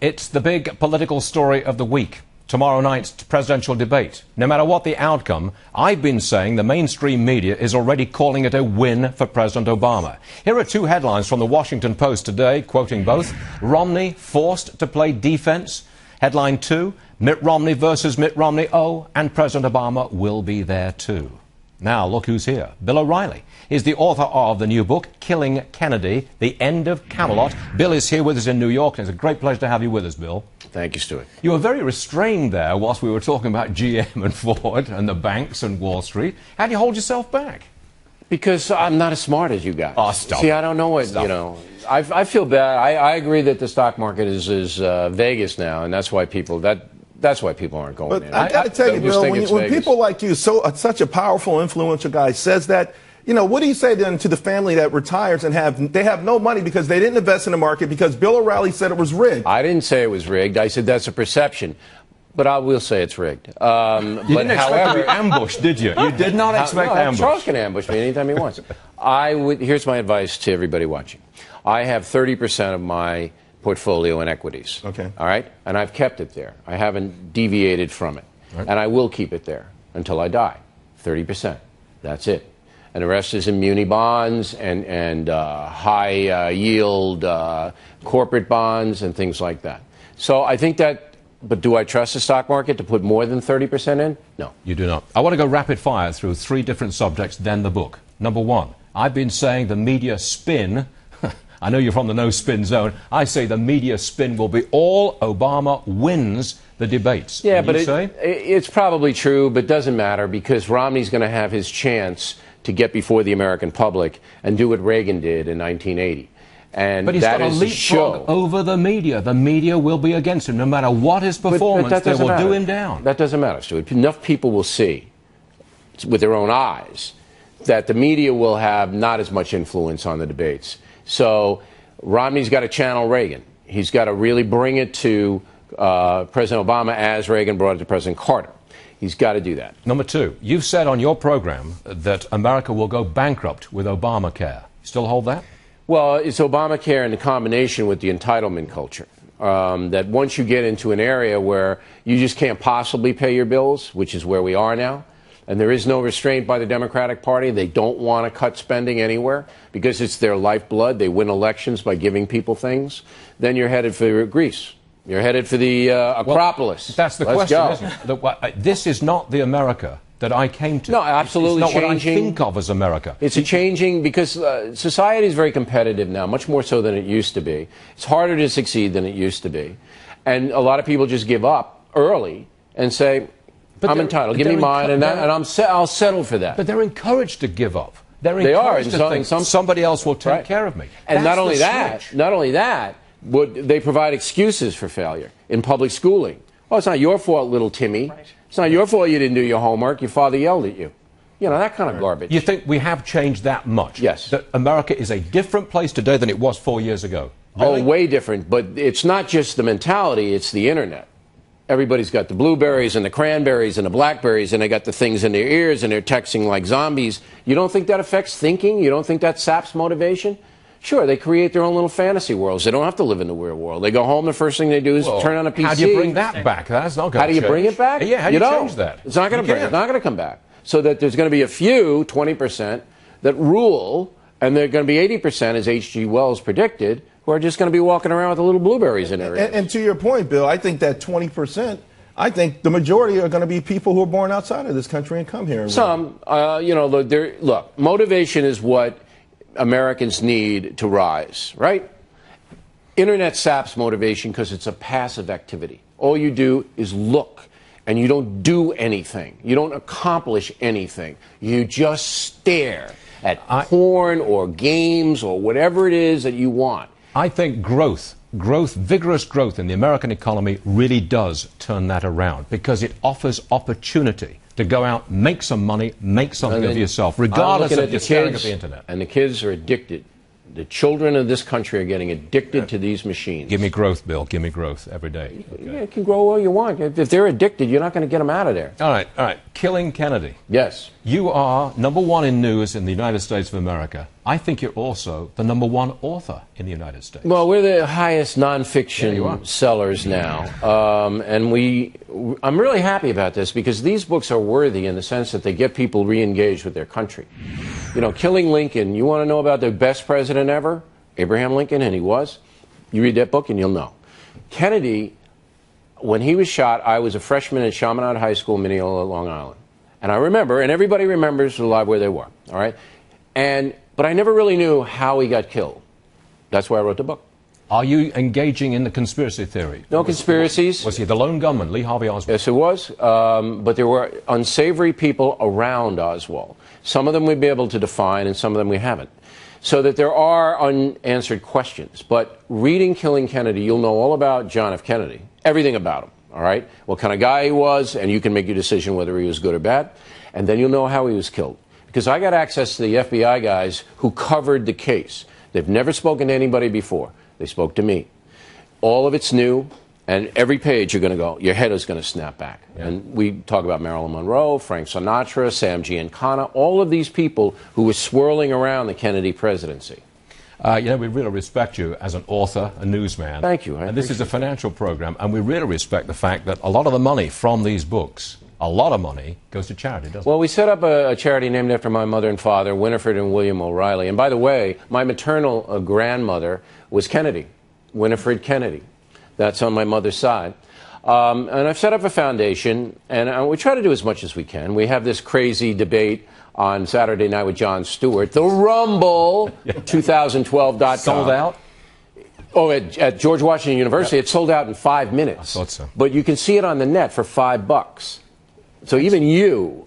It's the big political story of the week. Tomorrow night's presidential debate. No matter what the outcome, I've been saying the mainstream media is already calling it a win for President Obama. Here are two headlines from the Washington Post today, quoting both. Romney forced to play defense. Headline 2, Mitt Romney versus Mitt Romney. Oh, and President Obama will be there too. Now, look who's here. Bill O'Reilly is the author of the new book, Killing Kennedy, The End of Camelot. Bill is here with us in New York, and it's a great pleasure to have you with us, Bill. Thank you, Stuart. You were very restrained there whilst we were talking about GM and Ford and the banks and Wall Street. How do you hold yourself back? Because I'm not as smart as you guys. Oh, stop. See, I don't know what, you know. I feel bad. I agree that the stock market is Vegas now, and that's why people aren't going in. But I got to tell you, Bill, when people like you, such a powerful, influential guy, says that, you know, what do you say then to the family that retires and they have no money because they didn't invest in the market because Bill O'Reilly said it was rigged? I didn't say it was rigged. I said that's a perception. But I will say it's rigged. You didn't expect to be ambushed, did you? You did not expect ambush. Charles can ambush me anytime he wants. Here's my advice to everybody watching. I have 30% of my portfolio in equities. Okay. All right? And I've kept it there. I haven't deviated from it. Right. And I will keep it there until I die. 30%. That's it. And the rest is in muni bonds and high yield corporate bonds and things like that. So I think that, but do I trust the stock market to put more than 30% in? No. You do not. I want to go rapid fire through 3 different subjects, then the book. Number 1, I've been saying the media spin. I know you're from the no spin zone. I say the media spin will be all Obama wins the debates. Yeah, but it's probably true, but doesn't matter because Romney's going to have his chance to get before the American public and do what Reagan did in 1980. And but he's got to leapfrog over the media. The media will be against him. No matter what his performance, they will do him down. That doesn't matter, Stuart. Enough people will see with their own eyes that the media will have not as much influence on the debates. So Romney's got to channel Reagan. He's got to really bring it to President Obama as Reagan brought it to President Carter. He's got to do that. Number 2, you've said on your program that America will go bankrupt with Obamacare. Still hold that? Well, it's Obamacare in combination with the entitlement culture. That once you get into an area where you just can't possibly pay your bills, which is where we are now, and there is no restraint by the Democratic Party, they don't want to cut spending anywhere because it's their lifeblood. They win elections by giving people things. Then you're headed for Greece. You're headed for the Acropolis. Well, that's the question, isn't it? This is not the America that I came to. No, absolutely. It's not what I think of as America. It's a changing because society is very competitive now, much more so than it used to be. It's harder to succeed than it used to be. And a lot of people just give up early and say, I'm entitled. Give me mine, and I'll settle for that. But they're encouraged to give up. They're encouraged to think somebody else will take care of me. And not only that, they provide excuses for failure in public schooling. Oh, it's not your fault, little Timmy. Right. It's not your fault you didn't do your homework. Your father yelled at you. You know, that kind of garbage. You think we have changed that much? Yes. That America is a different place today than it was 4 years ago? Really? Oh, way different. But it's not just the mentality, it's the Internet. Everybody's got the blueberries and the cranberries and the blackberries, and they got the things in their ears, and they're texting like zombies. You don't think that affects thinking? You don't think that saps motivation? Sure, they create their own little fantasy worlds. They don't have to live in the real world. They go home, the first thing they do is turn on a PC. How do you bring that back? That's not going to change. How do you bring it back? Yeah, how do you change that? It's not going to come back. So that there's going to be a few, 20%, that rule, and they're going to be 80%, as H.G. Wells predicted, who are just going to be walking around with the little blueberries in their ears. And to your point, Bill, I think that 20%, I think the majority are going to be people who are born outside of this country and come here. Some, look, motivation is what Americans need to rise, right? Internet saps motivation because it's a passive activity. All you do is look, and you don't do anything. You don't accomplish anything. You just stare at porn or games or whatever it is that you want. I think vigorous growth in the American economy really does turn that around because it offers opportunity to go out, make some money, make something of yourself, regardless of your staring at the internet. And the kids are addicted. The children of this country are getting addicted to these machines. Give me growth, Bill. Give me growth every day. Okay. Yeah, it can grow all you want. If they're addicted, you're not going to get them out of there. All right. Killing Kennedy. Yes. You are #1 in news in the United States of America. I think you're also the #1 author in the United States. Well, we're the highest nonfiction sellers now. I'm really happy about this because these books are worthy in the sense that they get people re-engaged with their country. You know, Killing Lincoln, you want to know about the best president ever? Abraham Lincoln, and he was. You read that book and you'll know. Kennedy, when he was shot, I was a freshman at Chaminade High School, Mineola, Long Island. And I remember, and everybody remembers alive where they were, all right? But I never really knew how he got killed. That's why I wrote the book. Are you engaging in the conspiracy theory? No conspiracies. Was he the lone gunman, Lee Harvey Oswald? Yes, it was. But there were unsavory people around Oswald. Some of them we'd be able to define, and some of them we haven't. So that there are unanswered questions. But reading Killing Kennedy, you'll know all about John F. Kennedy. Everything about him, all right? What kind of guy he was, and you can make your decision whether he was good or bad. And then you'll know how he was killed. Because I got access to the FBI guys who covered the case. They've never spoken to anybody before. They spoke to me. All of it's new, and every page you're going to go, your head is going to snap back. Yeah. And we talk about Marilyn Monroe, Frank Sinatra, Sam Giancana, all of these people who were swirling around the Kennedy presidency. You know, we really respect you as an author, a newsman. Thank you. And this is a financial program, and we really respect the fact that a lot of the money from these books, a lot of money, goes to charity, doesn't it? Well, we set up a charity named after my mother and father, Winifred and William O'Reilly. And by the way, my maternal grandmother was Kennedy, Winifred Kennedy. That's on my mother's side. And I've set up a foundation, and we try to do as much as we can. We have this crazy debate on Saturday night with Jon Stewart, the Rumble, 2012.com. Sold out? Oh, at George Washington University, it sold out in 5 minutes. I thought so. But you can see it on the net for $5. So even you,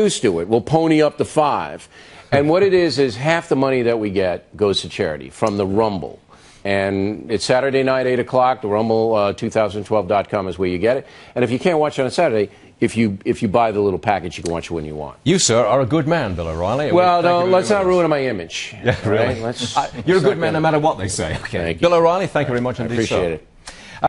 Stuart, will pony up the 5. And what it is half the money that we get goes to charity from the Rumble. And it's Saturday night, 8 o'clock. The Rumble, 2012.com is where you get it. And if you can't watch it on Saturday, if you buy the little package, you can watch it when you want. You, sir, are a good man, Bill O'Reilly. Well, let's not ruin my image. Yeah, really. Right? You're a good man no matter what they say. Okay. Bill O'Reilly, thank you very much indeed. I appreciate it.